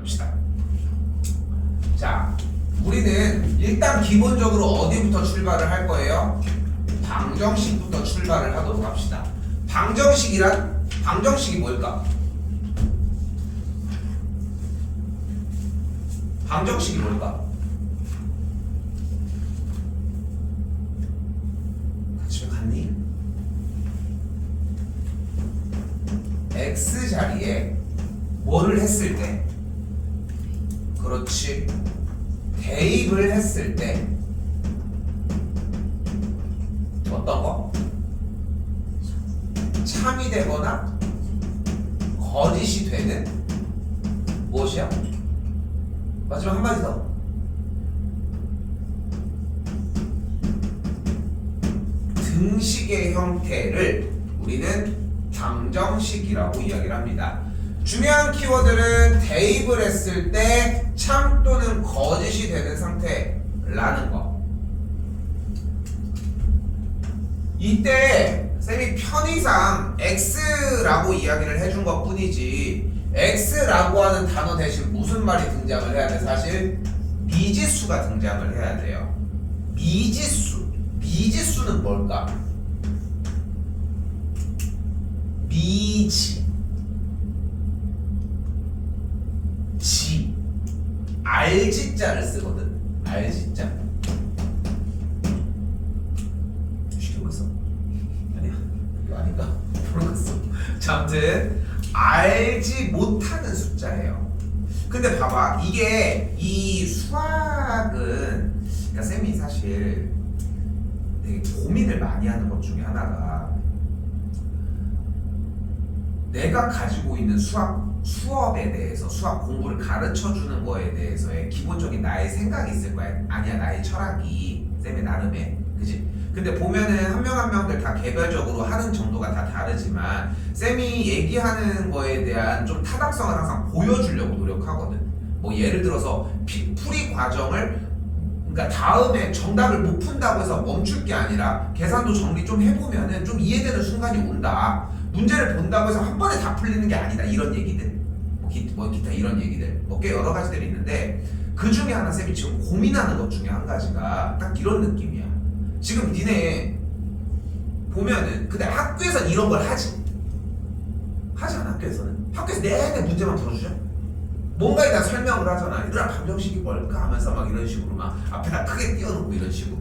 봅시다. 자, 우리는 일단 기본적으로 어디부터 출발을 할 거예요? 방정식부터 출발을 하도록 합시다. 방정식이 뭘까? 방정식이 뭘까? 집에 갔니? x 자리에 뭐를 했을 때, 그렇지, 대입을 했을 때 어떤 거? 참이 되거나 거짓이 되는 무엇이야? 마지막 한마디 더. 등식의 형태를 우리는 방정식이라고 이야기를 합니다. 중요한 키워드는 대입을 했을 때 참 또는 거짓이 되는 상태라는 거. 이때 쌤이 편의상 x라고 이야기를 해준 것 뿐이지 x라고 하는 단어 대신 무슨 말이 등장을 해야 돼? 사실 미지수가 등장을 해야 돼요. 미지수는 뭘까? 지 알지자를 쓰거든. 알지자. 시키고 있어? 아니야. 이거 아닌가? 모르겠어. 자, 아무튼 알지 못하는 숫자예요. 근데 봐봐, 이게 이 수학은, 그러니까 쌤이 사실 되게 고민을 많이 하는 것 중에 하나가, 내가 가지고 있는 수업에 대해서, 수학 공부를 가르쳐 주는 거에 대해서의 기본적인 나의 생각이 있을 거야. 아니야, 나의 철학이, 쌤의 나름의, 그지? 근데 보면은 한 명 한 명들 다 개별적으로 하는 정도가 다 다르지만 쌤이 얘기하는 거에 대한 좀 타당성을 항상 보여주려고 노력하거든. 뭐 예를 들어서 풀이 과정을, 그러니까 다음에 정답을 못 푼다고 해서 멈출 게 아니라 계산도 정리 좀 해보면은 좀 이해되는 순간이 온다. 문제를 본다고 해서 한 번에 다 풀리는 게 아니다. 이런 얘기들, 뭐 기타 이런 얘기들, 뭐 꽤 여러 가지들이 있는데 그 중에 하나 쌤이 지금 고민하는 것 중에 한 가지가 딱 이런 느낌이야. 지금 니네 보면은, 근데 학교에서는 이런 걸 하지 않아? 학교에서 내내 문제만 풀어주죠. 뭔가에 대한 설명을 하잖아. 얘들아, 방정식이 뭘까 하면서 막 이런 식으로 막 앞에다 크게 띄워놓고 이런 식으로.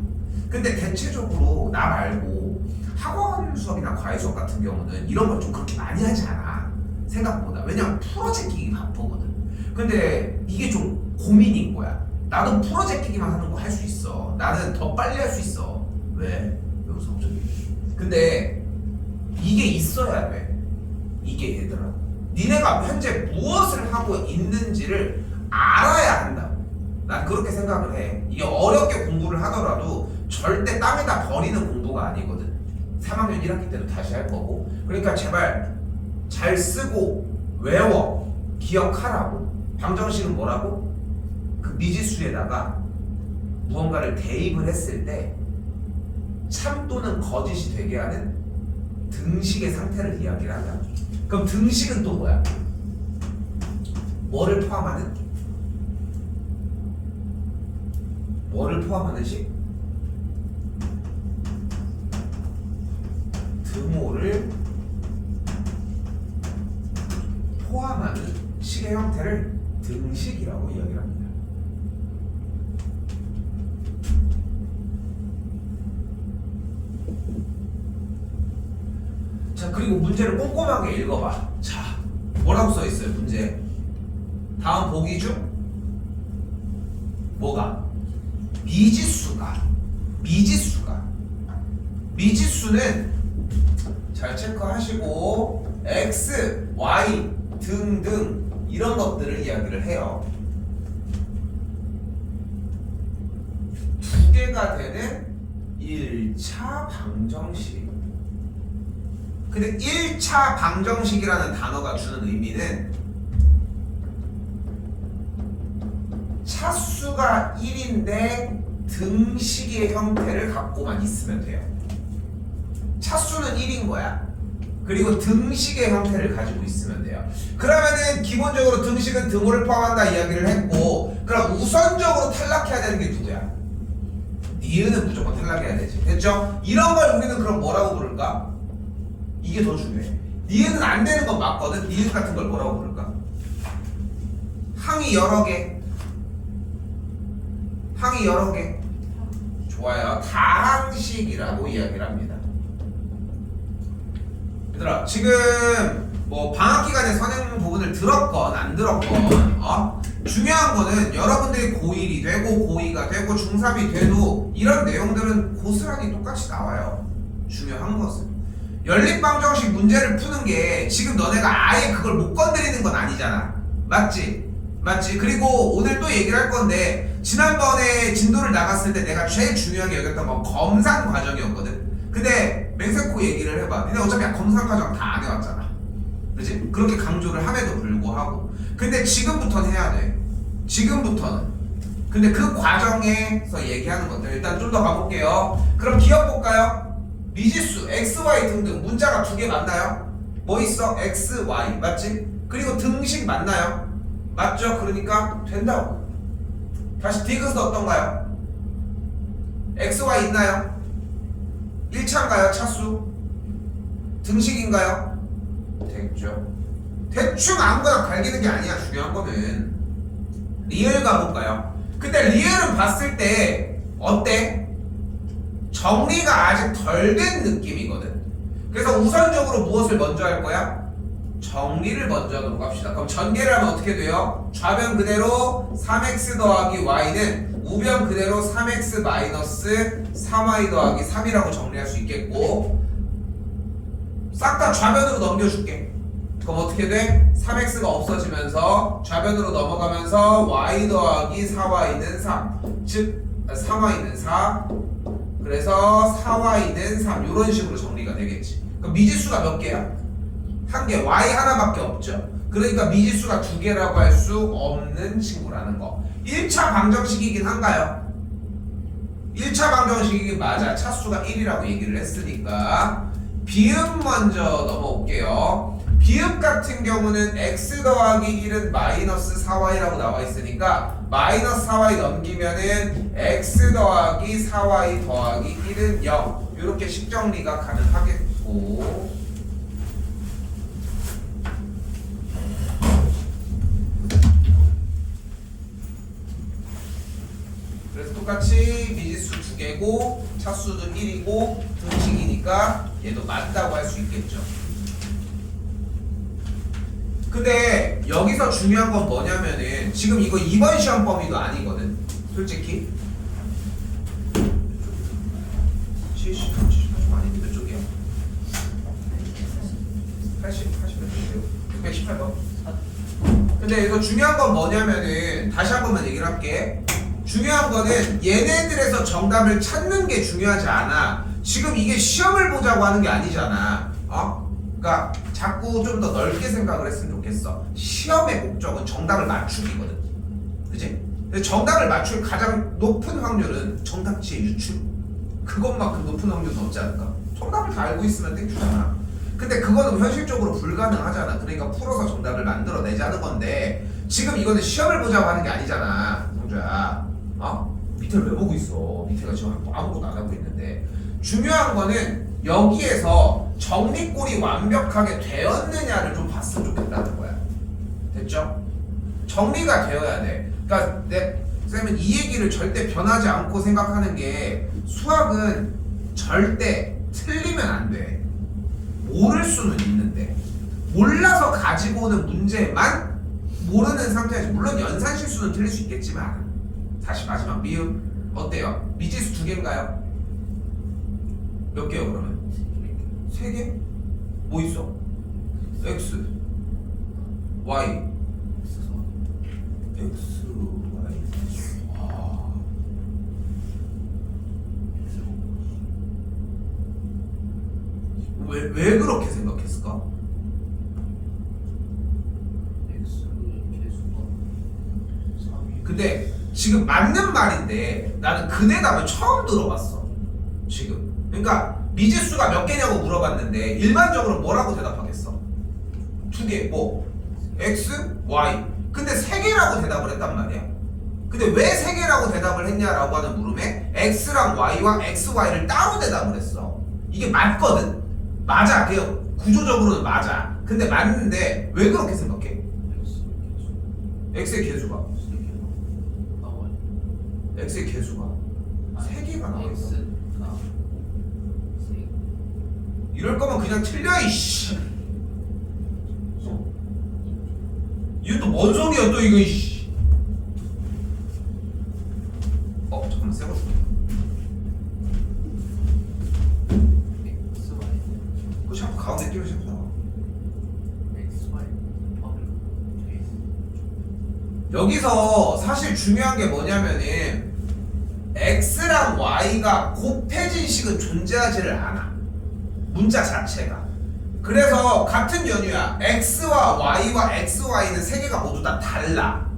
근데 대체적으로 나 말고 학원 수업이나 과외 수업 같은 경우는 이런 걸 좀 그렇게 많이 하지 않아, 생각보다. 왜냐면 풀어제끼기 바쁘거든. 근데 이게 좀 고민인 거야. 나도 풀어제끼기만 하는 거 할 수 있어. 나는 더 빨리 할 수 있어. 왜? 여기서 갑자기. 근데 이게 있어야 돼. 이게 얘들아, 니네가 현재 무엇을 하고 있는지를 알아야 한다고. 난 그렇게 생각을 해. 이게 어렵게 공부를 하더라도 절대 땅에다 버리는 공부가 아니거든. 3학년 1학기 때도 다시 할 거고. 그러니까 제발 잘 쓰고 외워, 기억하라고. 방정식은 뭐라고? 그 미지수에다가 무언가를 대입을 했을 때 참 또는 거짓이 되게 하는 등식의 상태를 이야기를 한다. 그럼 등식은 또 뭐야? 뭐를 포함하는 식? 등호를 포함하는 식의 형태를 등식이라고 이야기를 합니다. 자, 그리고 문제를 꼼꼼하게 읽어봐. 자, 뭐라고 써있어요, 문제? 다음 보기 중 뭐가? 미지수는 잘 체크하시고 x, y 등등 이런 것들을 이야기를 해요. 두 개가 되는 1차 방정식. 근데 1차 방정식이라는 단어가 주는 의미는 차수가 1인데 등식의 형태를 갖고만 있으면 돼요. 차수는 1인 거야. 그리고 등식의 형태를 가지고 있으면 돼요. 그러면은 기본적으로 등식은 등호를 포함한다 이야기를 했고, 그럼 우선적으로 탈락해야 되는 게 누구야? 니은은 무조건 탈락해야 되지. 됐죠? 이런 걸 우리는 그럼 뭐라고 부를까? 이게 더 중요해. 니은은 안 되는 건 맞거든. 니은 같은 걸 뭐라고 부를까? 항이 여러 개. 항이 여러 개. 좋아요. 다항식이라고 이야기를 합니다. 얘들아, 지금 뭐 방학 기간에 선행 부분을 들었건 안 들었건 중요한 거는 여러분들이 고1이 되고 고2가 되고 중3이 돼도 이런 내용들은 고스란히 똑같이 나와요. 중요한 것은 연립방정식 문제를 푸는 게 지금 너네가 아예 그걸 못 건드리는 건 아니잖아. 맞지? 맞지? 그리고 오늘 또 얘기를 할 건데, 지난번에 진도를 나갔을 때 내가 제일 중요하게 여겼던 건 검산 과정이었거든. 근데 맹세코 얘기를 해봐. 니네 어차피 검산 과정 다 안 해왔잖아. 그치? 그렇게 강조를 함에도 불구하고. 근데 지금부터는 해야 돼. 지금부터는. 근데 그 과정에서 얘기하는 것들 일단 좀 더 가볼게요. 그럼 기억 볼까요? 미지수, x, y 등등 문자가 두 개 맞나요? 뭐 있어? x, y 맞지? 그리고 등식 맞나요? 맞죠? 그러니까 된다고. 다시 디귿은 어떤가요? x, y 있나요? 1차인가요? 차수? 등식인가요? 됐죠. 대충 아무거나 갈기는 게 아니야. 중요한 거는 리을 가볼까요? 근데 리을은 봤을 때 어때? 정리가 아직 덜 된 느낌이거든. 그래서 우선적으로 무엇을 먼저 할 거야? 정리를 먼저 하도록 합시다. 그럼 전개를 하면 어떻게 돼요? 좌변 그대로 3x 더하기 y는 우변 그대로 3x 마이너스 3y 더하기 3이라고 정리할 수 있겠고, 싹 다 좌변으로 넘겨줄게. 그럼 어떻게 돼? 3x가 없어지면서 좌변으로 넘어가면서 y 더하기 4y는 3, 즉 3y는 4, 그래서 4y는 3, 이런 식으로 정리가 되겠지. 그럼 미지수가 몇 개야? 한 개, y 하나밖에 없죠. 그러니까 미지수가 두 개라고 할 수 없는 친구라는 거. 1차 방정식이긴 한가요? 1차 방정식이긴 맞아. 차수가 1이라고 얘기를 했으니까. 비읍 먼저 넘어올게요. 비읍 같은 경우는 x 더하기 1은 마이너스 4y라고 나와 있으니까 마이너스 4y 넘기면은 x 더하기 4y 더하기 1은 0, 이렇게 식정리가 가능하겠고, 그래서 똑같이 미지수 두 개고 차수도 1이고 등식이니까 얘도 맞다고 할 수 있겠죠. 근데 여기서 중요한 건 뭐냐면은 지금 이거 이번 시험 범위도 아니거든. 솔직히 70 좀 아닌데 몇 쪽이야? 80 몇 쪽이에요? 618번? 근데 이거 중요한 건 뭐냐면은 다시 한 번만 얘기를 할게. 중요한 거는 얘네들에서 정답을 찾는 게 중요하지 않아. 지금 이게 시험을 보자고 하는 게 아니잖아. 그러니까 자꾸 좀 더 넓게 생각을 했으면 좋겠어. 시험의 목적은 정답을 맞추기거든. 그치? 근데 정답을 맞출 가장 높은 확률은 정답지의 유출. 그것만큼 높은 확률은 없지 않을까? 정답을 다 알고 있으면 땡큐잖아. 근데 그거는 현실적으로 불가능하잖아. 그러니까 풀어서 정답을 만들어내자는 건데, 지금 이거는 시험을 보자고 하는 게 아니잖아. 성주야. 밑에를 왜 보고 있어? 밑에가 지금 아무것도 안 하고 있는데. 중요한 거는 여기에서 정리꼴이 완벽하게 되었느냐를 좀 봤으면 좋겠다는 거야. 됐죠? 정리가 되어야 돼. 그러니까 쌤은 이 얘기를 절대 변하지 않고 생각하는 게, 수학은 절대 틀리면 안 돼. 모를 수는 있는데, 몰라서 가지고 오는 문제만 모르는 상태에서, 물론 연산 실수는 틀릴 수 있겠지만, 다시 마지막 미음 어때요? 미지수 두 개인가요? 몇 개요 그러면? 세 개? 뭐 있어? x, y, x, y. 왜 그렇게 생각했을까? 근데 지금 맞는 말인데 나는 그 대답을 처음 들어봤어. 지금. 그러니까 미지수가 몇 개냐고 물어봤는데 일반적으로 뭐라고 대답하겠어? 두 개, 뭐 x, y. 근데 세 개라고 대답을 했단 말이야. 근데 왜 세 개라고 대답을 했냐라고 하는 물음에 x랑 y와 xy를 따로 대답을 했어. 이게 맞거든. 맞아. 그 구조적으로는 맞아. 근데 맞는데 왜 그렇게 생각해? x의 개수가 x의 개수가 세 개가 나와 있어. 이럴 거면 그냥 틀려 이씨. 이거 또 뭔 소리야 또 이거 이씨. 잠깐만 세고 줄게. 그 자꾸 가운데 끼워 싶어. 여기서 사실 중요한 게 뭐냐면은 x랑 y가 곱해진 식은 존재하지를 않아. 문자 자체가. 그래서 같은 연유야. x와 y와 xy는 세 개가 모두 다 달라.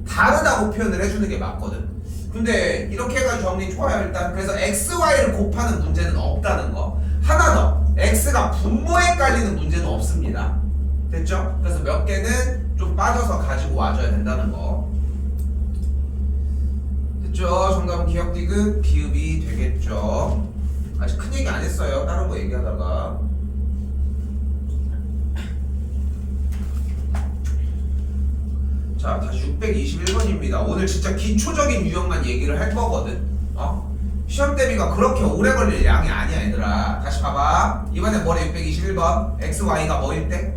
다르다고 표현을 해주는 게 맞거든. 근데 이렇게 해가지고 정리 좋아요 일단. 그래서 xy를 곱하는 문제는 없다는 거. 하나 더. x가 분모에 깔리는 문제는 없습니다. 됐죠? 그래서 몇 개는 좀 빠져서 가지고 와줘야 된다는 거. 됐죠? 정답은 기억 디귿 비읍이 되겠죠. 아직 큰 얘기 안 했어요. 다른 거 얘기하다가. 자, 다시 621번입니다. 오늘 진짜 기초적인 유형만 얘기를 할 거거든. 시험 대비가 그렇게 오래 걸릴 양이 아니야, 얘들아. 다시 봐봐. 이번에 뭐래? 621번. x, y가 뭐일 때?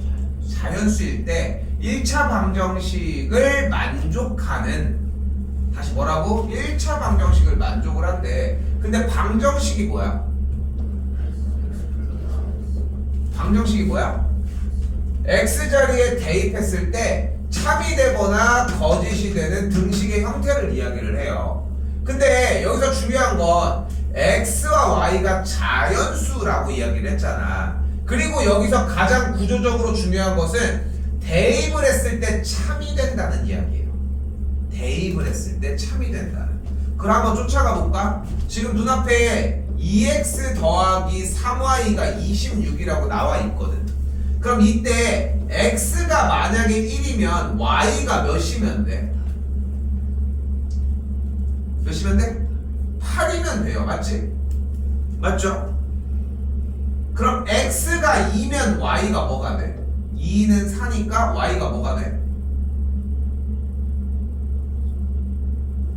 자연수일 때 1차 방정식을 만족하는, 다시 뭐라고? 1차 방정식을 만족을 한대. 근데 방정식이 뭐야? 방정식이 뭐야? x자리에 대입했을 때 참이 되거나 거짓이 되는 등식의 형태를 이야기를 해요. 근데 여기서 중요한 건 x와 y가 자연수라고 이야기를 했잖아. 그리고 여기서 가장 구조적으로 중요한 것은 대입을 했을 때 참이 된다는 이야기예요. 대입을 했을 때 참이 된다는. 그럼 한번 쫓아가 볼까? 지금 눈앞에 2x 더하기 3y가 26이라고 나와 있거든. 그럼 이때 x가 만약에 1이면 y가 몇이면 돼? 몇이면 돼? 8이면 돼요. 맞지? 맞죠? 그럼 x가 2면 y가 뭐가 돼? 2는 4니까 y가 뭐가 돼?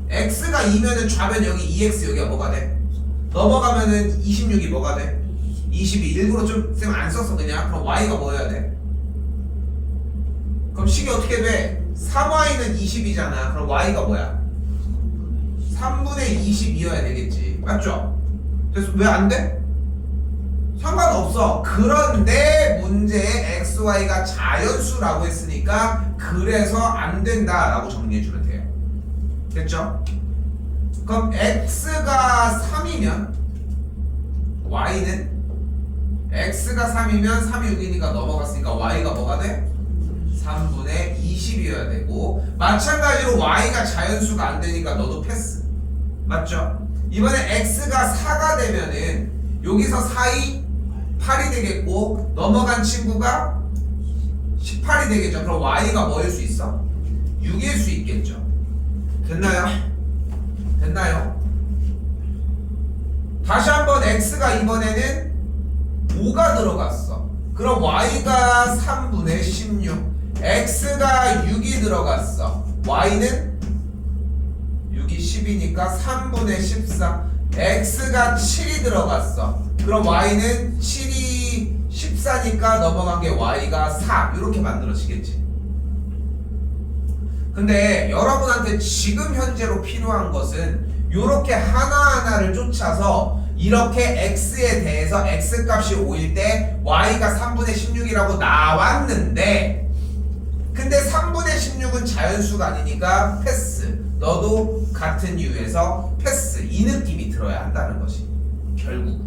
x가 2면은 좌변 여기 2x 여기가 뭐가 돼? 넘어가면은 26이 뭐가 돼? 22. 일부러 좀 쌤 안 썼어 그냥. 그럼 y가 뭐여야 돼? 그럼 식이 어떻게 돼? 3y는 20이잖아. 그럼 y가 뭐야? 3분의 22여야 되겠지. 맞죠? 그래서 왜 안 돼? 상관없어. 그런데 문제에 xy가 자연수라고 했으니까 그래서 안 된다라고 정리해주면 돼요. 됐죠? 그럼 x가 3이면 y는 x가 3이면 3이 6이니까 넘어갔으니까 y가 뭐가 돼? 3분의 20이어야 되고, 마찬가지로 y가 자연수가 안 되니까 너도 패스. 맞죠? 이번에 x가 4가 되면은 여기서 4이 8이 되겠고, 넘어간 친구가 18이 되겠죠. 그럼 y가 뭐일 수 있어? 6일 수 있겠죠. 됐나요? 됐나요? 다시 한번 x가 이번에는 5가 들어갔어. 그럼 y가 3분의 16, x가 6이 들어갔어. y는 6이 10이니까 3분의 14, x가 7이 들어갔어. 그럼 y는 7이 14니까 넘어간 게 y가 4. 이렇게 만들어지겠지. 근데 여러분한테 지금 현재로 필요한 것은 이렇게 하나하나를 쫓아서 이렇게 x에 대해서 x값이 5일 때 y가 3분의 16이라고 나왔는데, 근데 3분의 16은 자연수가 아니니까 패스. 너도 같은 이유에서 패스. 이 느낌이 들어야 한다는 것이 결국.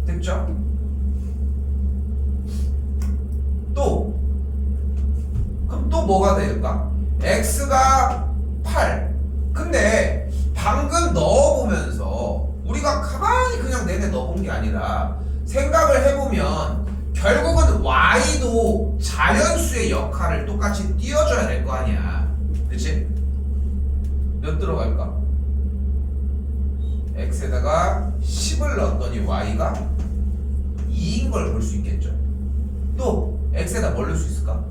됐죠? 또 그럼 또 뭐가 될까? x가 8. 근데 방금 넣어보면서 우리가 가만히 그냥 내내 넣어본 게 아니라 생각을 해보면 결국은 y도 자연수의 역할을 똑같이 띄워줘야 될 거 아니야. 그치? 몇 들어갈까? x에다가 10을 넣었더니 y가 2인 걸 볼 수 있겠죠. 또 x에다 뭘 넣을 수 있을까?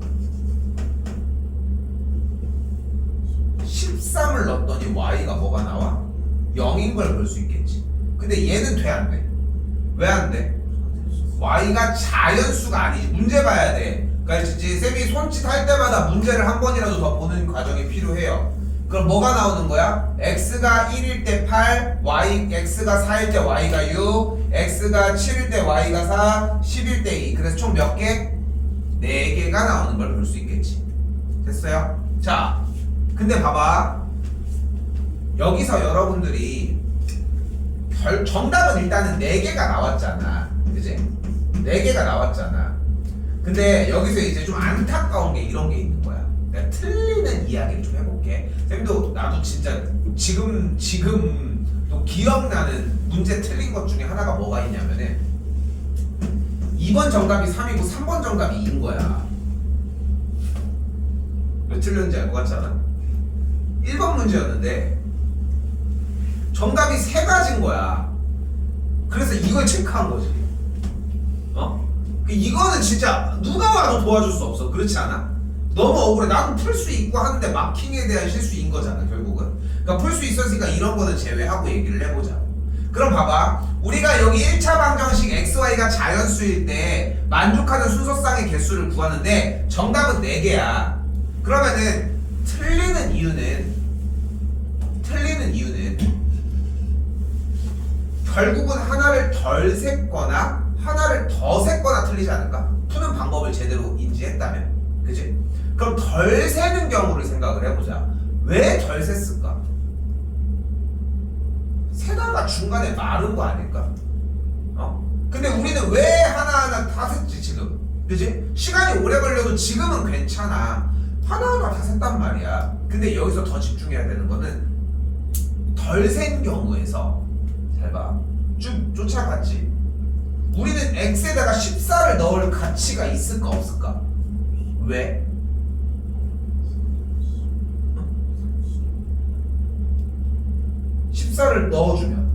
13을 넣었더니 y가 뭐가 나와? 0인 걸 볼 수 있겠지. 근데 얘는 돼 안 돼? 왜 안 돼? y가 자연수가 아니지. 문제 봐야 돼. 그러니까 쌤이 손짓 할 때마다 문제를 한 번이라도 더 보는 과정이 필요해요. 그럼 뭐가 나오는 거야? x가 1일 때 8, x가 4일 때 y가 6, x가 7일 때 y가 4, 10일 때 2. 그래서 총 몇 개? 4개가 나오는 걸 볼 수 있겠지. 됐어요? 자, 근데 봐봐. 여기서 여러분들이 정답은 일단은 4개가 나왔잖아. 그지? 4개가 나왔잖아. 근데 여기서 이제 좀 안타까운 게 이런 게 있는 거야. 그러니까 틀리는 이야기를 좀 해볼게. 쌤도 나도 진짜 지금 또 기억나는 문제 틀린 것 중에 하나가 뭐가 있냐면은 2번 정답이 3이고 3번 정답이 2인 거야. 왜 틀렸는지 알 것 같지 않아? 1번 문제였는데 정답이 3가지인 거야. 그래서 이걸 체크한 거지. 이거는 진짜 누가 와도 도와줄 수 없어. 그렇지 않아? 너무 억울해. 나도 풀 수 있고 하는데 마킹에 대한 실수인 거잖아, 결국은. 그러니까 풀 수 있었으니까 이런 거는 제외하고 얘기를 해보자. 그럼 봐봐. 우리가 여기 1차 방정식 xy가 자연수일 때 만족하는 순서쌍의 개수를 구하는데 정답은 4개야. 그러면은 틀리는 이유는 결국은 하나를 덜 셌거나 하나를 더 셌거나 틀리지 않을까? 푸는 방법을 제대로 인지했다면. 그치? 그럼 덜 세는 경우를 생각을 해보자. 왜 덜 셌을까? 세다가 중간에 마른 거 아닐까? 근데 우리는 왜 하나하나 다 셌지 지금? 그치? 시간이 오래 걸려도 지금은 괜찮아. 하나하나 다 셌단 말이야. 근데 여기서 더 집중해야 되는 거는 덜 센 경우에서 잘 봐. 쭉 쫓아갔지. 우리는 x에다가 14를 넣을 가치가 있을까 없을까? 왜? 응? 14를 넣어주면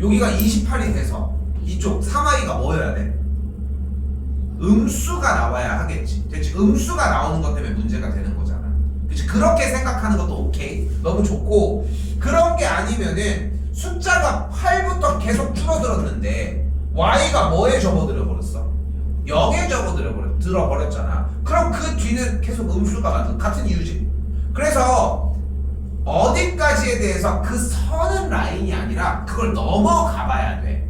여기가 28이 돼서 이쪽 3i가 뭐여야 돼? 음수가 나와야 하겠지. 됐지? 음수가 나오는 것 때문에 문제가 되는 거잖아. 그치? 그렇게 생각하는 것도 오케이. 너무 좋고, 그런 게 아니면은 숫자가 8부터 계속 줄어들었는데 y가 뭐에 접어들어 버렸어? 0에 접어들어 버렸잖아. 그럼 그 뒤는 계속 음수가 맞는 같은 이유지. 그래서 어디까지에 대해서 그 선은 라인이 아니라 그걸 넘어가 봐야 돼.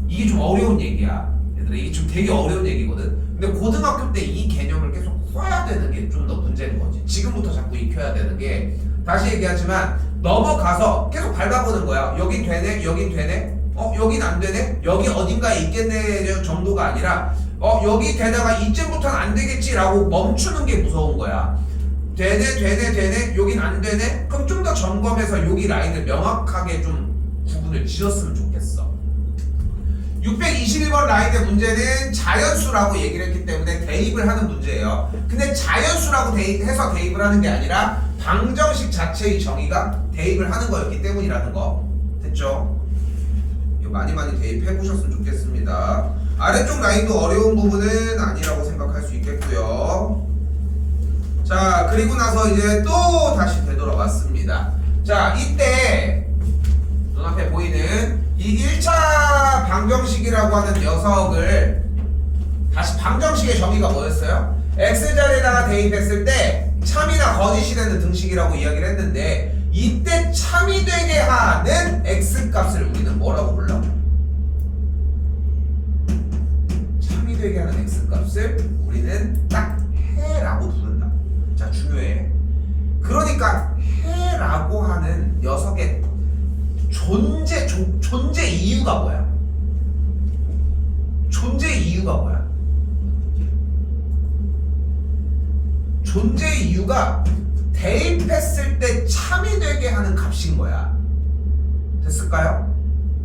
이게 좀 어려운 얘기야. 얘들아, 이게 좀 되게 어려운 얘기거든. 근데 고등학교 때 이 개념을 계속 써야 되는 게 좀 더 문제인 거지. 지금부터 자꾸 익혀야 되는 게, 다시 얘기하지만 넘어가서 계속 밟아보는 거야. 여긴 되네, 여긴 되네, 여긴 안 되네, 여기 어딘가에 있겠네 정도가 아니라 여기 되다가 이쯤부터는 안 되겠지라고 멈추는 게 무서운 거야. 되네, 여긴 안 되네. 그럼 좀 더 점검해서 여기 라인을 명확하게 좀 구분을 지었으면 좋겠어. 621번 라인의 문제는 자연수라고 얘기를 했기 때문에 대입을 하는 문제예요. 근데 자연수라고 해서 대입을 하는 게 아니라 방정식 자체의 정의가 대입을 하는 거였기 때문이라는 거. 됐죠? 이거 많이 대입해 보셨으면 좋겠습니다. 아래쪽 라인도 어려운 부분은 아니라고 생각할 수 있겠고요. 자, 그리고 나서 이제 또 다시 되돌아왔습니다. 자, 이때 눈앞에 보이는 이 1차 방정식이라고 하는 녀석을 다시 방정식의 정의가 뭐였어요? x자리에다가 대입했을 때 참이나 거짓이 되는 등식이라고 이야기를 했는데, 이때 참이 되게 하는 x값을 우리는 뭐라고 불러? 참이 되게 하는 x값을 우리는 딱 해라고 부른다. 자, 중요해. 그러니까 해라고 하는 녀석의 존재 이유가 뭐야? 존재 이유가 뭐야? 존재 이유가 대입했을 때 참이 되게 하는 값인 거야. 됐을까요?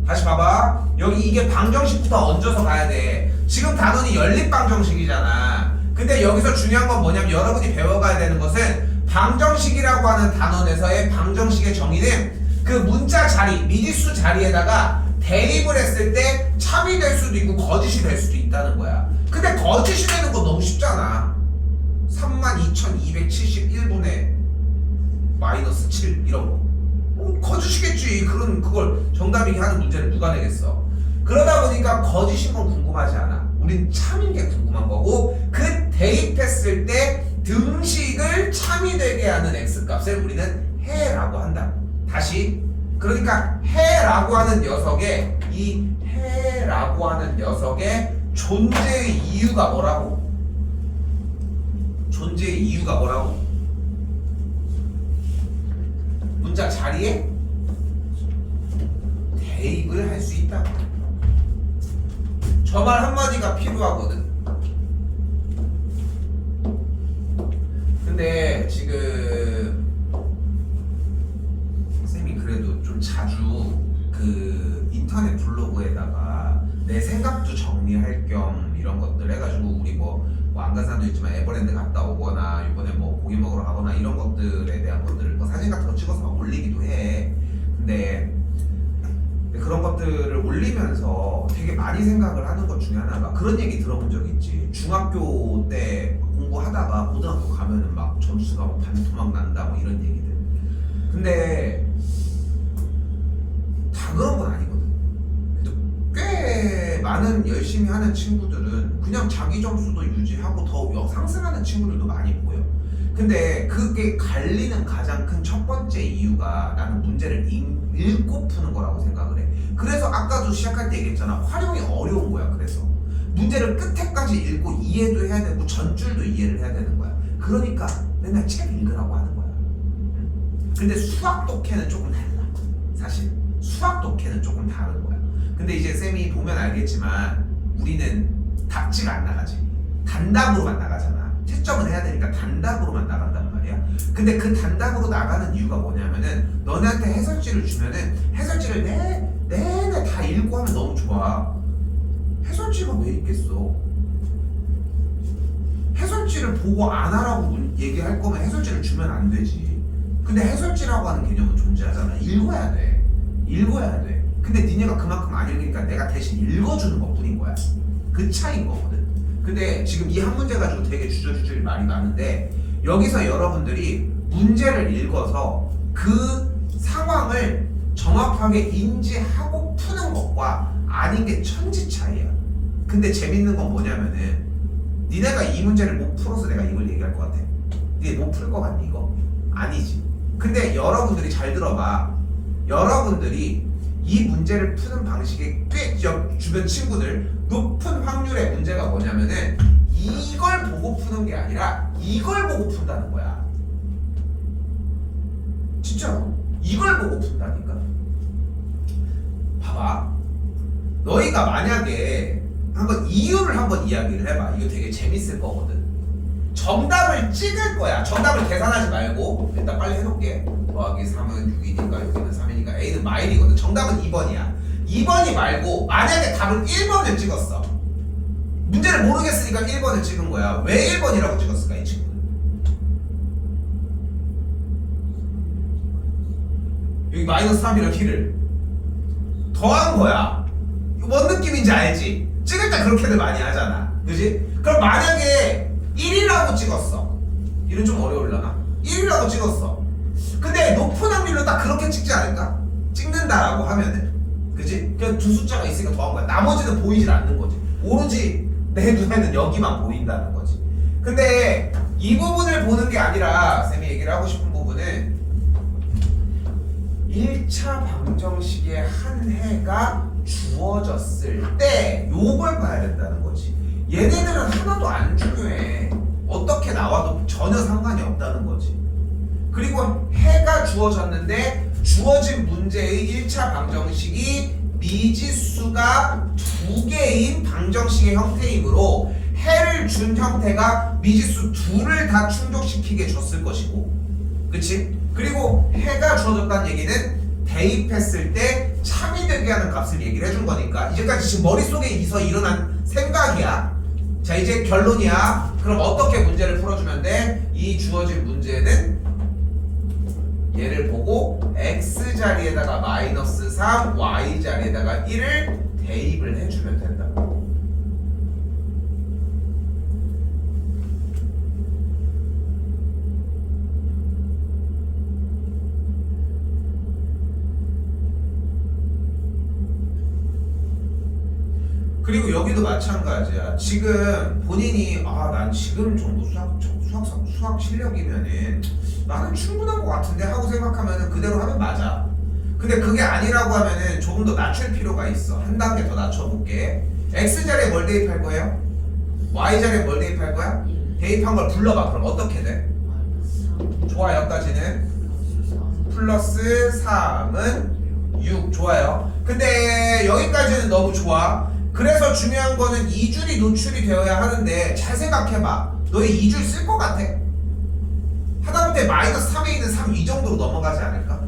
다시 봐봐. 여기 이게 방정식부터 얹어서 가야 돼. 지금 단원이 연립방정식이잖아. 근데 여기서 중요한 건 뭐냐면 여러분이 배워가야 되는 것은 방정식이라고 하는 단원에서의 방정식의 정의는 그 문자 자리, 미지수 자리에다가 대입을 했을 때 참이 될 수도 있고 거짓이 될 수도 있다는 거야. 근데 거짓이 되는 거 너무 쉽잖아. 32,271분의 마이너스 7 이런 거. 거짓이겠지. 그걸 정답이게 하는 문제를 누가 내겠어. 그러다 보니까 거짓인 건 궁금하지 않아. 우린 참인 게 궁금한 거고, 그 대입했을 때 등식을 참이 되게 하는 x값을 우리는 해라고 한다. 다시, 그러니까 해라고 하는 녀석의, 이 해라고 하는 녀석의 존재의 이유가 뭐라고? 존재의 이유가 뭐라고? 문자 자리에 대입을 할 수 있다. 저 말 한마디가 필요하거든. 근데 지금 쌤이 그래도 좀 자주 그 인터넷 블로그에다가 내 생각도 정리할 겸 이런 것들 해가지고 우리 뭐 안 간 사람도 있지만 에버랜드 갔다 오거나 이번에 뭐 고기 먹으러 가거나 이런 것들에 대한 것들을 뭐 사진 같은 거 찍어서 막 올리기도 해. 근데 그런 것들을 올리면서 되게 많이 생각을 하는 것 중에 하나가 그런 얘기 들어본 적 있지. 중학교 때 공부하다가 고등학교 가면은 막 점수가 막 반토막 난다 뭐 이런 얘기들. 근데 다 그런 건 아니거든. 꽤 많은 열심히 하는 친구들은 그냥 자기 점수도 유지하고 더 상승하는 친구들도 많이 보여. 근데 그게 갈리는 가장 큰 첫 번째 이유가 나는 문제를 읽고 푸는 거라고 생각을 해. 그래서 아까도 시작할 때 얘기했잖아. 활용이 어려운 거야. 그래서 문제를 끝에까지 읽고 이해도 해야 되고 전줄도 이해를 해야 되는 거야. 그러니까 맨날 책 읽으라고 하는 거야. 근데 수학 독해는 조금 달라. 사실 수학 독해는 조금 다른 거야. 근데 이제 쌤이 보면 알겠지만 우리는 답지가 안 나가지. 단답으로만 나가잖아. 채점은 해야 되니까 단답으로만 나간단 말이야. 근데 그 단답으로 나가는 이유가 뭐냐면은 너네한테 해설지를 주면은 해설지를 내내 다 읽고 하면 너무 좋아. 해설지가 왜 있겠어? 해설지를 보고 안 하라고 얘기할 거면 해설지를 주면 안 되지. 근데 해설지라고 하는 개념은 존재하잖아. 읽어야 돼. 읽어야 돼. 근데 니네가 그만큼 안 읽으니까 내가 대신 읽어주는 것 뿐인 거야. 그 차이인 거거든. 근데 지금 이 한 문제 가지고 되게 주저주저리 말이 많은데 여기서 여러분들이 문제를 읽어서 그 상황을 정확하게 인지하고 푸는 것과 아닌 게 천지 차이야. 근데 재밌는 건 뭐냐면은 니네가 이 문제를 못 풀어서 내가 이걸 얘기할 것 같아. 니네 못 풀 것 같니 이거? 아니지. 근데 여러분들이 잘 들어봐. 여러분들이 이 문제를 푸는 방식에 꽤 주변 친구들 높은 확률의 문제가 뭐냐면은 이걸 보고 푸는 게 아니라 이걸 보고 푼다는 거야. 진짜로 이걸 보고 푼다니까. 봐봐. 너희가 만약에 한번 이유를 한번 이야기를 해봐. 이거 되게 재밌을 거거든. 정답을 찍을 거야. 정답을 계산하지 말고 일단 빨리 해놓을게. 더하기 3은 6이니까 여기는 3이니까 A는 마일이거든. 정답은 2번이야. 2번이 말고 만약에 답은 1번을 찍었어. 문제를 모르겠으니까 1번을 찍은 거야. 왜 1번이라고 찍었을까 이 친구는? 여기 마이너스 3이랑 T를 더한 거야. 뭔 느낌인지 알지? 찍을 때 그렇게들 많이 하잖아. 그지? 그럼 만약에 1이라고 찍었어. 1은 좀 어려울려나? 1이라고 찍었어. 근데 높은 확률로 딱 그렇게 찍지 않을까? 찍는다라고 하면은. 그지? 그냥 두 숫자가 있으니까 더한 거야. 나머지는 보이질 않는 거지. 오로지 내 눈에는 여기만 보인다는 거지. 근데 이 부분을 보는 게 아니라 쌤이 얘기를 하고 싶은 부분은 1차 방정식의 한 해가 주어졌을 때 요걸 봐야 된다는 거지. 얘네들은 하나도 안 중요해. 어떻게 나와도 전혀 상관이 없다는 거지. 그리고 해가 주어졌는데 주어진 문제의 1차 방정식이 미지수가 2개인 방정식의 형태이므로 해를 준 형태가 미지수 2를 다 충족시키게 줬을 것이고, 그치? 그리고 해가 주어졌다는 얘기는 대입했을 때 참이 되게 하는 값을 얘기를 해준 거니까 이제까지 지금 머릿속에 일어난 생각이야. 자, 이제 결론이야. 그럼 어떻게 문제를 풀어주면 돼? 이 주어진 문제는 얘를 보고 x 자리에다가 마이너스 3, y 자리에다가 1을 대입을 해주면 된다. 그리고 여기도 마찬가지야. 지금 본인이 난 지금 정도 수학 실력이면은 나는 충분한 것 같은데 하고 생각하면은 그대로 하면 맞아. 근데 그게 아니라고 하면은 조금 더 낮출 필요가 있어. 한 단계 더 낮춰볼게. x 자리에 뭘 대입할 거예요? y 자리에 뭘 대입할 거야? 대입한 걸 불러봐. 그럼 어떻게 돼? 좋아. 여기까지는 플러스 3은 6. 좋아요. 근데 여기까지는 너무 좋아. 그래서 중요한 거는 2줄이 노출이 되어야 하는데 잘 생각해봐. 너희 2줄 쓸 것 같아? 하다못해 마이너스 3에 있는 3 이 정도로 넘어가지 않을까?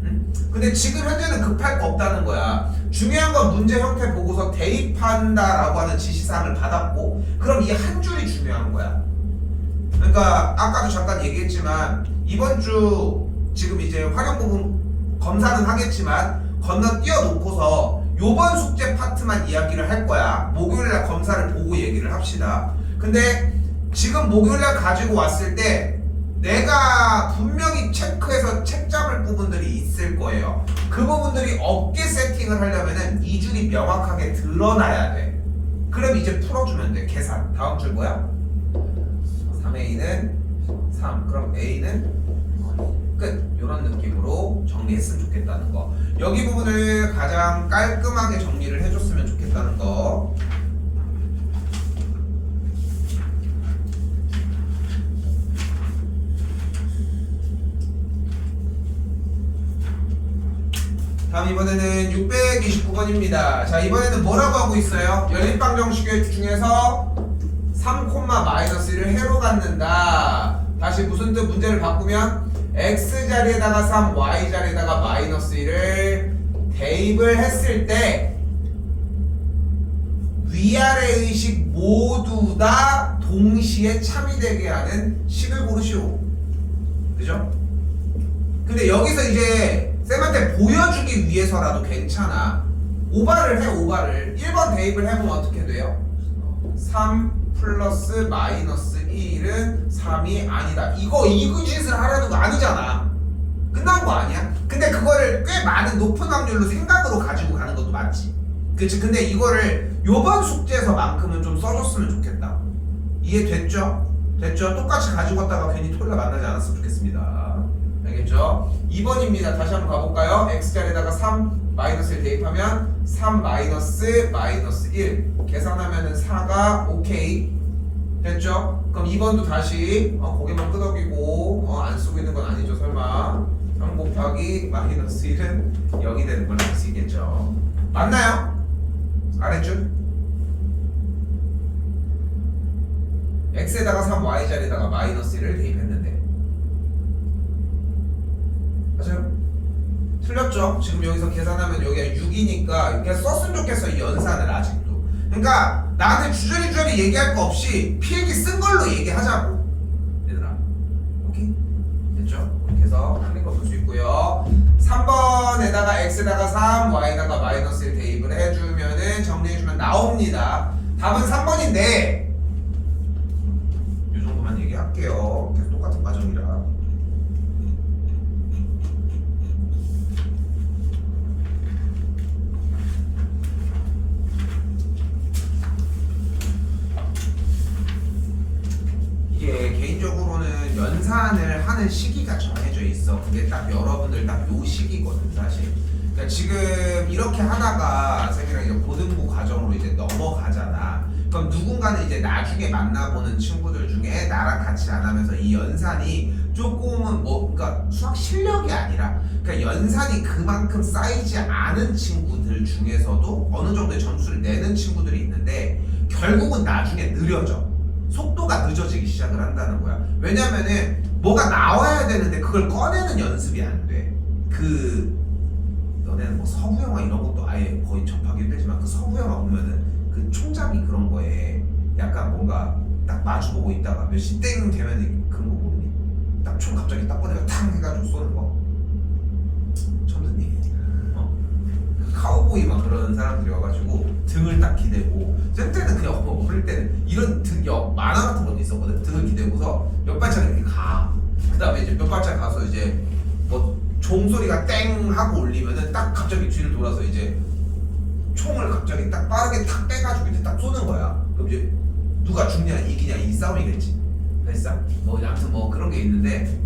응? 근데 지금 현재는 급할 거 없다는 거야. 중요한 건 문제 형태 보고서 대입한다라고 하는 지시사항을 받았고 그럼 이 한 줄이 중요한 거야. 그러니까 아까도 잠깐 얘기했지만 이번 주 지금 이제 활용 부분 검사는 하겠지만 건너뛰어 놓고서 요번 숙제 파트만 이야기를 할 거야. 목요일날 검사를 보고 얘기를 합시다. 근데 지금 목요일날 가지고 왔을 때 내가 분명히 체크해서 책 잡을 부분들이 있을 거예요. 그 부분들이 없게 세팅을 하려면은 이 줄이 명확하게 드러나야 돼. 그럼 이제 풀어주면 돼. 계산. 다음 줄 뭐야? 3a는 3. 그럼 a는 끝. 이런 느낌으로 정리했으면 좋겠다는 거. 여기 부분을 가장 깔끔하게 정리를 해줬으면 좋겠다는 거. 다음 이번에는 629번입니다. 자, 이번에는 뭐라고 하고 있어요? 연립방 정식 중에서 3,-1을 해로 갖는다. 다시 무슨 뜻? 문제를 바꾸면 x 자리에다가 3, y 자리에다가 마이너스 1을 대입을 했을 때 위아래의 식 모두 다 동시에 참이 되게 하는 식을 고르시오. 그죠? 근데 여기서 이제 쌤한테 보여주기 위해서라도 괜찮아. 오바를 해. 오바를 1번 대입을 해보면 어떻게 돼요? 3 플러스 마이너스 1은 3이 아니다. 이 짓을 하라는 거 아니잖아. 끝난 거 아니야? 근데 그거를 꽤 많은 높은 확률로 생각으로 가지고 가는 것도 맞지. 그치? 근데 이거를 요번 숙제에서만큼은 좀 써줬으면 좋겠다. 이해됐죠? 됐죠? 똑같이 가지고 왔다가 괜히 토요일에 만나지 않았으면 좋겠습니다. 알겠죠? 2번입니다. 다시 한번 가볼까요? x자리에다가 3 마이너스를 대입하면 3 마이너스 1 계산하면은 4가 오케이. 됐죠? 그럼 2번도 다시 고개만 끄덕이고 안 쓰고 있는 건 아니죠 설마. 3 곱하기 마이너스 1은 0이 되는 걸 알 수 있겠죠. 맞나요? 아랫줄 x에다가 3 y 자리에다가 마이너스 1을 대입했는데 맞아요? 틀렸죠? 지금 여기서 계산하면 여기가 6이니까 그냥 썼으면 좋겠어. 이 연산을 아직도. 그러니까 나한테 주저리 얘기할 거 없이 필기 쓴 걸로 얘기하자고 얘들아. 오케이? 됐죠? 이렇게 해서 틀린 거 볼 수 있고요. 3번에다가 x에다가 3 y에다가 마이너스 1 대입을 해주면은 정리해주면 나옵니다. 답은 3번인데 이 정도만 얘기할게요. 계속 똑같은 과정이라. 이게 개인적으로는 연산을 하는 시기가 정해져 있어. 그게 딱 여러분들 딱 요 시기거든 사실. 그러니까 지금 이렇게 하다가 쌤이랑 이제 고등부 과정으로 이제 넘어가잖아. 그럼 누군가는 이제 나중에 만나보는 친구들 중에 나랑 같이 안 하면서 이 연산이 조금은 그러니까 수학 실력이 아니라 그러니까 연산이 그만큼 쌓이지 않은 친구들 중에서도 어느 정도의 점수를 내는 친구들이 있는데 결국은 나중에 느려져. 속도가 늦어지기 시작을 한다는 거야. 왜냐면은 뭐가 나와야 되는데 그걸 꺼내는 연습이 안 돼. 너네는 뭐 서부 영화 이런 것도 아예 거의 접하기 힘들지만 그 서부 영화 보면은 그 총잡이 그런 거에 약간 뭔가 딱 마주보고 있다가 몇 시 땡 되면 그런 거 모르니? 딱 총 갑자기 딱 꺼내가 탕 해가지고 쏘는 거. 처음 듣니? 카우보이 막 그런 사람들이 와가지고 등을 딱 기대고 쟤 때는 그냥 어릴 때는 이런 만화 같은 것도 있었거든. 등을 기대고서 몇 발짝 이렇게 가. 그 다음에 이제 몇 발짝 가서 이제 뭐 종소리가 땡 하고 울리면은 딱 갑자기 뒤를 돌아서 이제 총을 갑자기 딱 빠르게 탁 빼가지고 이제 딱 쏘는 거야. 그럼 이제 누가 죽냐 이기냐 이 싸움이겠지. 그래서 뭐 아무튼 뭐 그런 게 있는데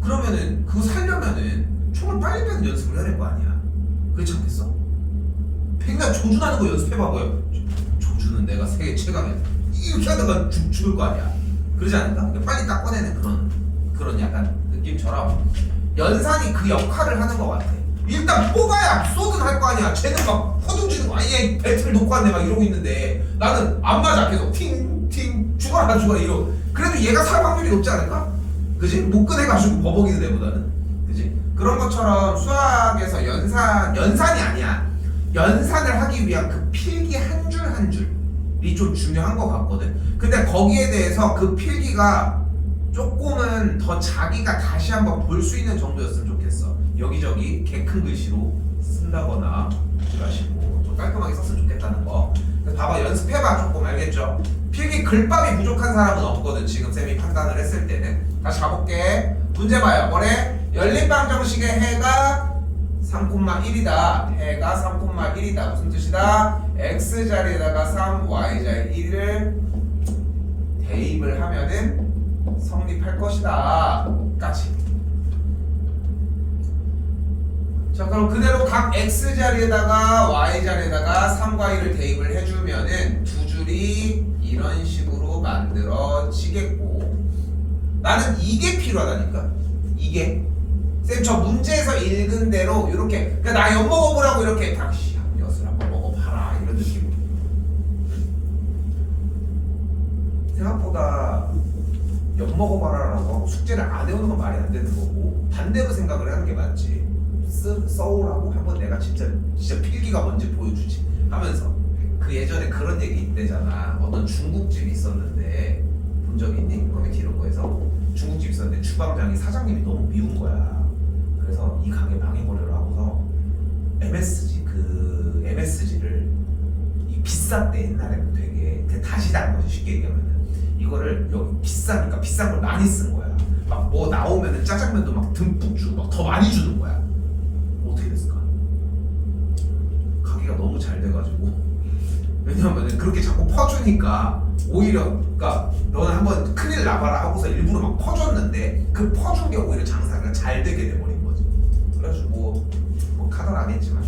그러면은 그거 살려면은 총을 빨리 빼는 연습을 해야 될 거 아니야. 그렇지 않겠어? 백날 조준하는 거 연습해봐봐요. 조준은 내가 세계 최강이야. 이렇게 하다가 죽을 거 아니야. 그러지 않을까? 그러니까 빨리 딱 꺼내는 그런 약간 느낌처럼 연산이 그 역할을 하는 것 같아. 일단 뽑아야 쏘든 할 거 아니야. 쟤는 막 허둥지는 거 아니야. 벨트를 놓고 왔네 막 이러고 있는데 나는 안 맞아. 계속 팅팅 죽어라 이러고. 그래도 얘가 살 확률이 높지 않을까? 그지? 못 꺼내가지고 버벅이는 애보다는. 그지? 그런 것처럼 수학에서 연산이 아니야. 연산을 하기 위한 그 필기 한 줄 한 줄이 좀 중요한 것 같거든. 근데 거기에 대해서 그 필기가 조금은 더 자기가 다시 한번 볼 수 있는 정도였으면 좋겠어. 여기저기 개 큰 글씨로 쓴다거나 하지 마시고 좀 깔끔하게 썼으면 좋겠다는 거. 그래서 봐봐, 연습해봐. 조금 알겠죠? 필기 글밥이 부족한 사람은 없거든. 지금 쌤이 판단을 했을 때는. 다시 가볼게. 문제 봐요. 뭐래? 연립방정식의 해가 3,1이다. 해가 3,1이다. 무슨 뜻이다? x자리에다가 3, y자리 1을 대입을 하면은 성립할 것이다. 까지. 자, 그럼 그대로 각 x자리에다가 y자리에다가 3과 1을 대입을 해주면은 두 줄이 이런 식으로 만들어지겠고, 나는 이게 필요하다니까. 이게 쌤 저 문제에서 읽은 대로 이렇게, 그러니까 나 엿 먹어보라고 이렇게 다시 엿을 한번 먹어봐라 이런 느낌. 생각보다 엿 먹어봐라라고 하고 숙제를 안 해오는 건 말이 안 되는 거고, 반대로 생각을 하는 게 맞지. 써오라고 한번 내가 진짜 필기가 뭔지 보여주지 하면서. 그 예전에 그런 얘기 있대잖아. 어떤 중국집이 있었는데, 본 적 있니? 커뮤니티 이런 거에서 중국집 있었는데 주방장이 사장님이 너무 미운 거야. 그래서 이 가게 방해버려라 하고서 MSG를 이 비쌌대. 옛날에는 되게 다시 단 거지. 쉽게 얘기하면은 이거를 여기 비싸니까 비싼 걸 많이 쓴 거야. 막 뭐 나오면은 짜장면도 막 듬뿍 주고 막 더 많이 주는 거야. 어떻게 됐을까? 가게가 너무 잘 돼가지고. 왜냐면은 그렇게 자꾸 퍼주니까 오히려, 그러니까 너는 한번 큰일 나봐라 하고서 일부러 막 퍼줬는데 그 퍼준 게 오히려 장사가 잘 되게 돼버린 거지. 그래가지고 뭐 카드는 안 했지만,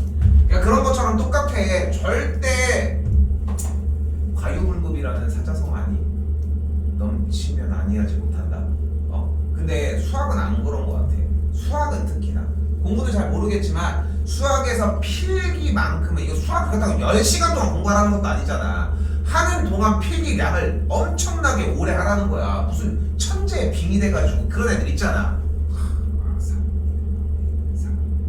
그러니까 그런 것처럼 똑같아. 절대 과유불급이라는 사자성어니 넘치면 아니하지 못한다. 근데 수학은 안 그런 것 같아. 수학은 특히나 공부는 잘 모르겠지만 수학에서 필기만큼은, 이거 수학 그렇다고 10시간 동안 공부하라는 것도 아니잖아. 하는 동안 필기량을 엄청나게 오래 하라는 거야. 무슨 천재에 빙의 돼가지고 그런 애들 있잖아. 3,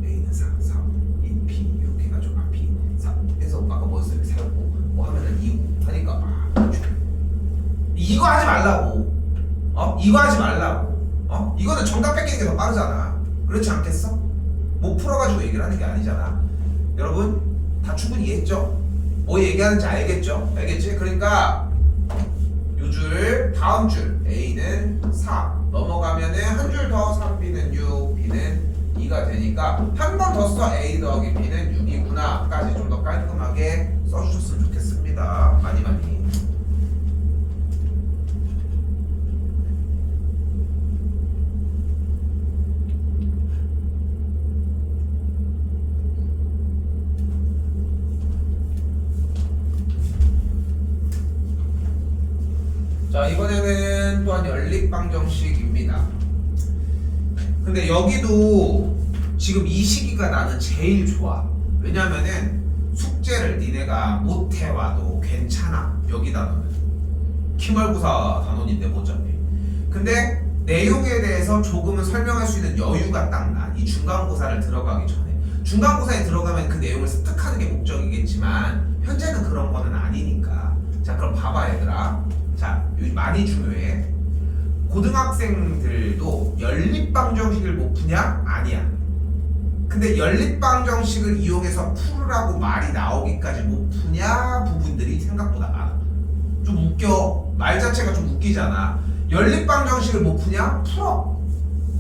A는 4, 3, B, B 이렇게 해가지고 B, 4 해서 아까 뭐였어요? 세우고 뭐 하면은 2 하니까 이거 하지 말라고. 이거 하지 말라고. 이거는 정답 뺏기는 게 더 빠르잖아. 그렇지 않겠어? 못 풀어가지고 얘기를 하는 게 아니잖아. 여러분 다 충분히 이해했죠? 뭐 얘기하는지 알겠죠? 알겠지? 그러니까 요 줄 다음 줄 A는 4 넘어가면은 한 줄 더 3B는 6, B는 2가 되니까 한 번 더 써. A 더하기 B는 6이구나 까지 좀 더 깔끔하게 써주셨으면 좋겠습니다. 많이. 자, 이번에는 또한 연립방정식입니다. 근데 여기도 지금 이 시기가 나는 제일 좋아. 왜냐면은 숙제를 니네가 못해와도 괜찮아. 여기다 넣으면 키말고사 단원인데 어차피. 근데 내용에 대해서 조금은 설명할 수 있는 여유가 딱 나. 이 중간고사를 들어가기 전에 중간고사에 들어가면 그 내용을 습득하는 게 목적이겠지만 현재는 그런 거는 아니니까. 자, 그럼 봐봐 얘들아. 자, 여기 많이 중요해. 고등학생들도 연립방정식을 못 푸냐? 아니야. 근데 연립방정식을 이용해서 풀으라고 말이 나오기까지 못 푸냐 부분들이 생각보다 많아. 좀 웃겨. 말 자체가 좀 웃기잖아. 연립방정식을 못 푸냐? 풀어.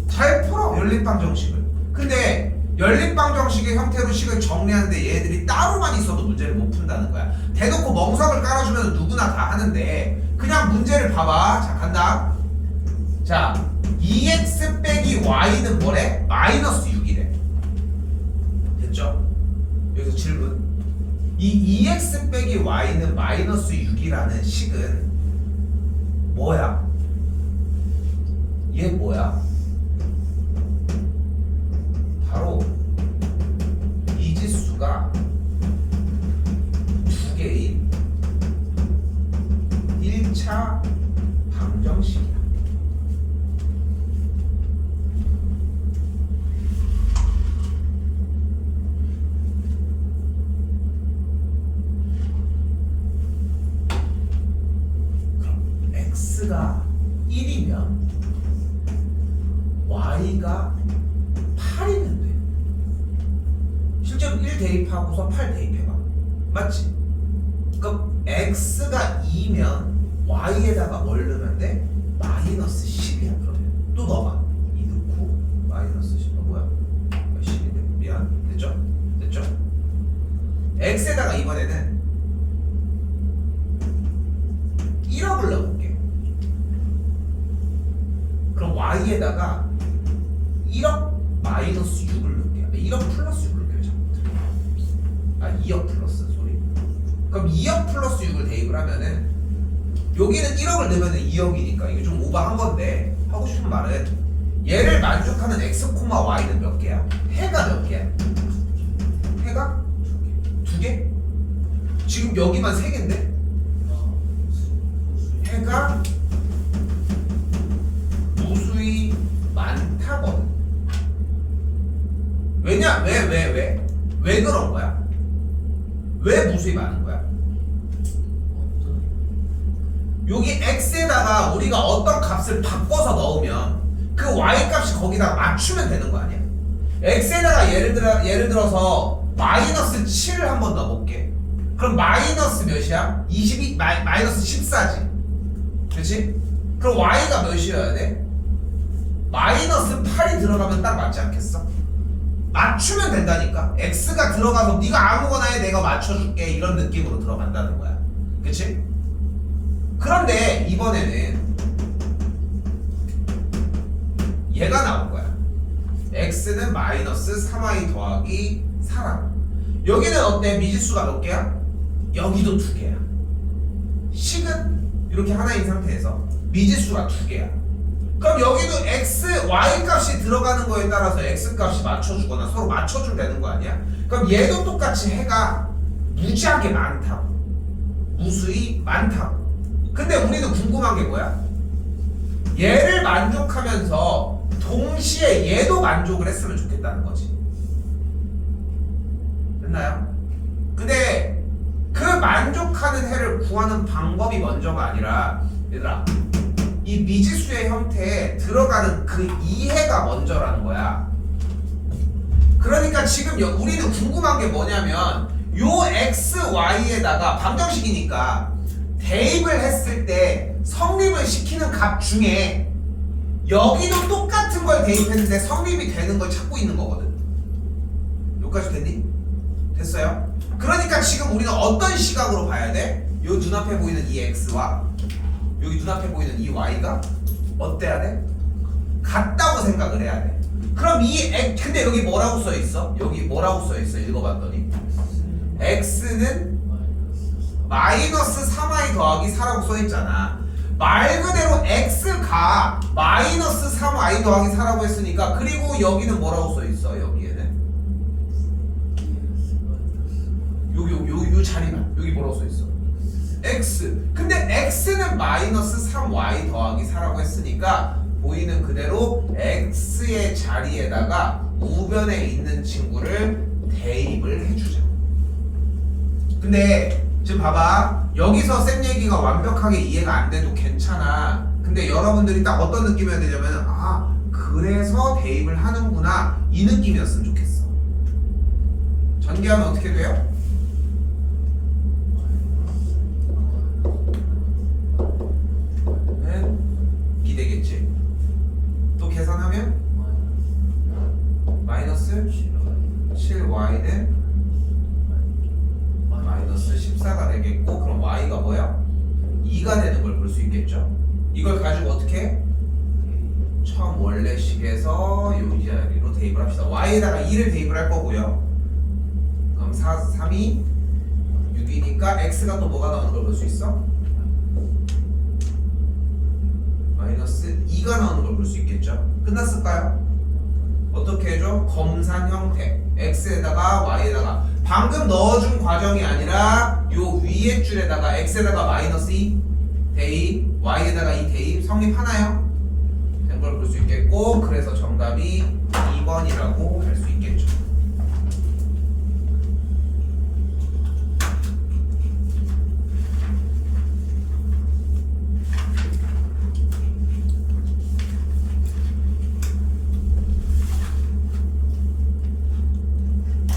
잘 풀어 연립방정식을. 근데 연립방정식의 형태로 식을 정리하는데 얘들이 따로만 있어도 문제를 못 푼다는 거야. 대놓고 멍석을 깔아주면 누구나 다 하는데 그냥 문제를 봐봐. 자, 간다. 자, 2x 빼기 y는 뭐래? 마이너스 6이래. 됐죠? 여기서 질문. 이 2x 빼기 y는 마이너스 6이라는 식은 뭐야? 얘 뭐야? 바로 미지수가 두 개인 1차 방정식이야. 그럼 x가 1이면 y가 8이면 돼. 실제로 1 대입하고서 8 대입해봐. 맞지? 그럼 x가 2면 y에다가 뭘 넣으면 돼? 마이너스 10이야. 그러면 또 넣어봐. 2 넣고 마이너스 10. 뭐야? 10인데 미안. 됐죠? 됐죠? x에다가 이번에는 1억을 넣어볼게. 그럼 y에다가 1억 마이너스 6을 넣을게요. 1억 플러스 6을 넣을게요. 아, 2억 플러스 소리. 그럼 2억 플러스 6을 대입을 하면은 여기는 1억을 넣으면 2억이니까 이게 좀 오버한 건데 하고 싶은 말은 얘를 만족하는 x, y는 몇 개야? 해가 몇 개야? 해가 두 개? 지금 여기만 세 개인데? 해가 무수히 많다거든. 왜냐? 왜 그런 거야? 왜 무수히 많은 거야? 여기 x에다가 우리가 어떤 값을 바꿔서 넣으면 그 y 값이 거기다 맞추면 되는 거 아니야? x에다가 예를 들어서 마이너스 7을 한번 넣어볼게. 그럼 마이너스 몇이야? 22 마이너스 14지. 그렇지? 그럼 y가 몇이어야 돼? 마이너스 8이 들어가면 딱 맞지 않겠어? 맞추면 된다니까. x가 들어가서 네가 아무거나 해 내가 맞춰줄게 이런 느낌으로 들어간다는 거야. 그치? 그런데 이번에는 얘가 나온 거야. x는 마이너스 3y 더하기 4라. 여기는 어때? 미지수가 몇 개야? 여기도 두 개야. 식은 이렇게 하나인 상태에서 미지수가 두 개야. 그럼 여기도 x, y 값이 들어가는 거에 따라서 x 값이 맞춰주거나 서로 맞춰주면 되는 거 아니야? 그럼 얘도 똑같이 해가 무지하게 많다고. 무수히 많다고. 근데 우리는 궁금한 게 뭐야? 얘를 만족하면서 동시에 얘도 만족을 했으면 좋겠다는 거지. 됐나요? 근데 그 만족하는 해를 구하는 방법이 먼저가 아니라 얘들아 이 미지수의 형태에 들어가는 그 이해가 먼저라는 거야. 그러니까 지금 우리는 궁금한 게 뭐냐면 요 x, y에다가 방정식이니까 대입을 했을 때 성립을 시키는 값 중에 여기도 똑같은 걸 대입했는데 성립이 되는 걸 찾고 있는 거거든. 여기까지 됐니? 됐어요? 그러니까 지금 우리는 어떤 시각으로 봐야 돼? 요 눈앞에 보이는 이 x와 여기 눈앞에 보이는 이 y가 어때야 돼? 같다고 생각을 해야 돼. 그럼 근데 여기 뭐라고 써있어? 여기 뭐라고 써있어? 읽어봤더니 x는 마이너스 3y 더하기 4라고 써있잖아. 말 그대로 x가 마이너스 3y 더하기 4라고 했으니까 그리고 여기는 뭐라고 써있어? 여기에는 요 자리만 여기 뭐라고 써있어? x. 근데 x는 마이너스 3y 더하기 4라고 했으니까 보이는 그대로 x의 자리에다가 우변에 있는 친구를 대입을 해주죠. 근데 지금 봐봐, 여기서 쌤 얘기가 완벽하게 이해가 안 돼도 괜찮아. 근데 여러분들이 딱 어떤 느낌이어야 되냐면, 아 그래서 대입을 하는구나, 이 느낌이었으면 좋겠어. 전개하면 어떻게 돼요? B 되겠지. 또 계산하면 마이너스 7y는 마이너스 14가 되겠고, 그럼 y가 뭐야? 2가 되는 걸 볼 수 있겠죠. 이걸 가지고 어떻게? 처음 원래식에서 이 자리로 대입을 합시다. y에다가 2를 대입을 할 거고요. 그럼 3이 6이니까 x가 또 뭐가 나오는 걸 볼 수 있어? 마이너스 2가 나오는 걸 볼 수 있겠죠. 끝났을까요? 어떻게 해줘? 검산 형태. x에다가 y에다가 방금 넣어준 과정이 아니라 요 위에 줄에다가 x에다가 마이너스 2 대입, y에다가 2 대입 성립하나요? 된 걸 볼 수 있겠고, 그래서 정답이 2번이라고 할 수 있겠죠.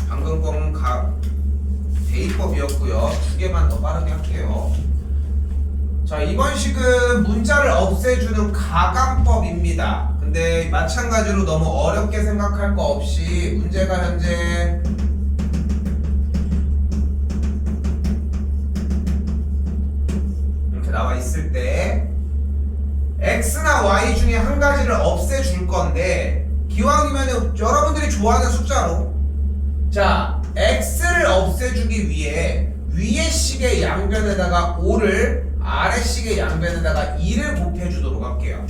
방금 거는 대입법이었고요. 두 개만 더 빠르게 할게요. 자, 이번 식은 문자를 없애주는 가감법입니다. 근데 마찬가지로 너무 어렵게 생각할 거 없이 문제가 현재 이렇게 나와 있을 때 x나 y 중에 한 가지를 없애줄 건데, 기왕이면 여러분들이 좋아하는 숫자로, 자, x를 없애주기 위해 위의 식의 양변에다가 5를 아래 식의 양변에다가 2를 곱해주도록 할게요.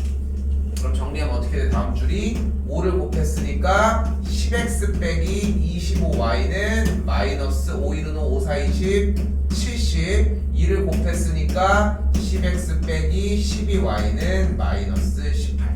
그럼 정리하면 어떻게 돼? 다음 줄이 5를 곱했으니까 10x 빼기 25y는 마이너스 5, 1은 5, 5, 4, 20, 70. 2를 곱했으니까 10x 빼기 12y는 마이너스 18.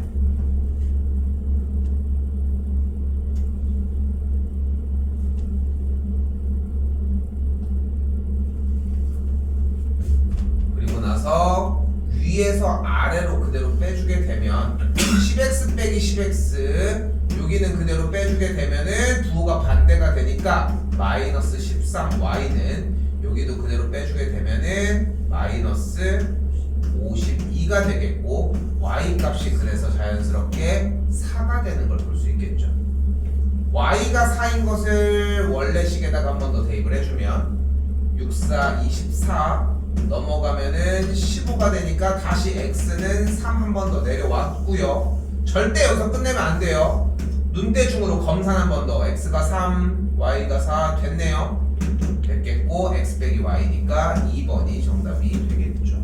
나서 위에서 아래로 그대로 빼주게 되면 10x 빼기 10x, 여기는 그대로 빼주게 되면은 부호가 반대가 되니까 마이너스 13y는 여기도 그대로 빼주게 되면은 마이너스 52가 되겠고, y 값이 그래서 자연스럽게 4가 되는 걸 볼 수 있겠죠. y가 4인 것을 원래식에다가 한 번 더 대입을 해주면 6, 4, 24 넘어가면은 15가 되니까 다시 x는 3 한 번 더 내려왔고요. 절대 여기서 끝내면 안 돼요. 눈대중으로 검산 한 번 더. x가 3, y가 4 됐네요. 됐겠고, x 빼기 y니까 2번이 정답이 되겠죠.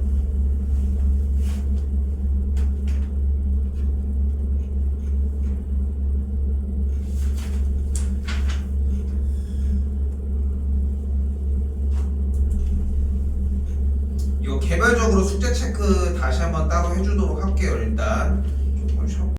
이거 개별적으로 숙제 체크 다시 한번 따로 해주도록 할게요. 일단 조금 쉬어.